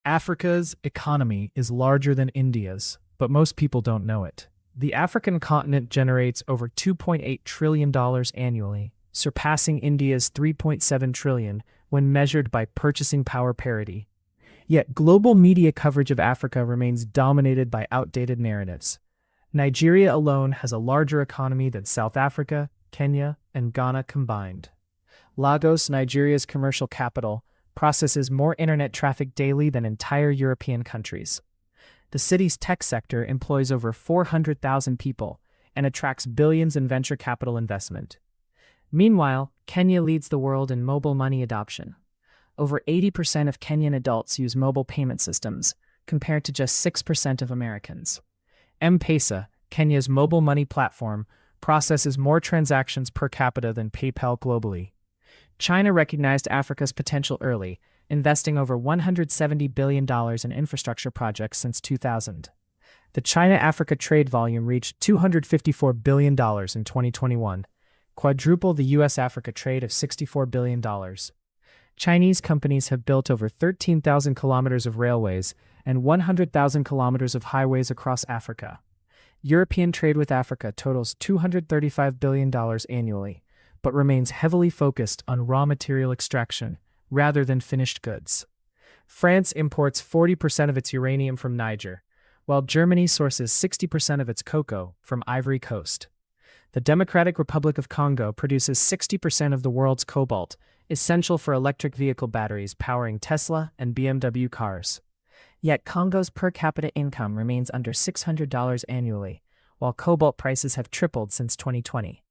Africa's economy is larger than India's, but most people don't know it. The African continent generates over $2.8 trillion annually, surpassing India's $3.7 trillion when measured by purchasing power parity. Yet global media coverage of Africa remains dominated by outdated narratives. Nigeria alone has a larger economy than South Africa, Kenya, and Ghana combined. Lagos, Nigeria's commercial capital, processes more internet traffic daily than entire European countries. The city's tech sector employs over 400,000 people and attracts billions in venture capital investment. Meanwhile, Kenya leads the world in mobile money adoption. Over 80% of Kenyan adults use mobile payment systems, compared to just 6% of Americans. M-Pesa, Kenya's mobile money platform, processes more transactions per capita than PayPal globally. China recognized Africa's potential early, investing over $170 billion in infrastructure projects since 2000. The China-Africa trade volume reached $254 billion in 2021, quadruple the U.S.-Africa trade of $64 billion. Chinese companies have built over 13,000 kilometers of railways and 100,000 kilometers of highways across Africa. European trade with Africa totals $235 billion annually, but remains heavily focused on raw material extraction rather than finished goods. France imports 40% of its uranium from Niger, while Germany sources 60% of its cocoa from Ivory Coast. The Democratic Republic of Congo produces 60% of the world's cobalt, essential for electric vehicle batteries powering Tesla and BMW cars. Yet Congo's per capita income remains under $600 annually, while cobalt prices have tripled since 2020.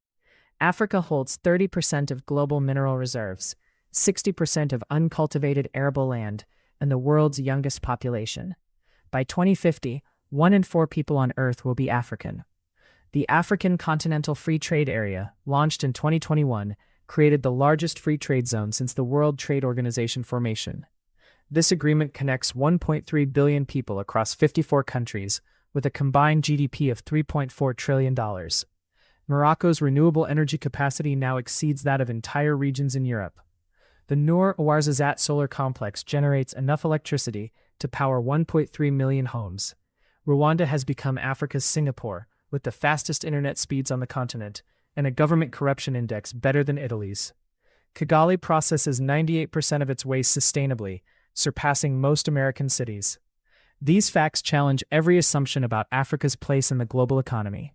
Africa holds 30% of global mineral reserves, 60% of uncultivated arable land, and the world's youngest population. By 2050, 1 in 4 people on Earth will be African. The African Continental Free Trade Area, launched in 2021, created the largest free trade zone since the World Trade Organization formation. This agreement connects 1.3 billion people across 54 countries, with a combined GDP of $3.4 trillion. Morocco's renewable energy capacity now exceeds that of entire regions in Europe. The Noor Ouarzazate solar complex generates enough electricity to power 1.3 million homes. Rwanda has become Africa's Singapore, with the fastest internet speeds on the continent, and a government corruption index better than Italy's. Kigali processes 98% of its waste sustainably, surpassing most American cities. These facts challenge every assumption about Africa's place in the global economy.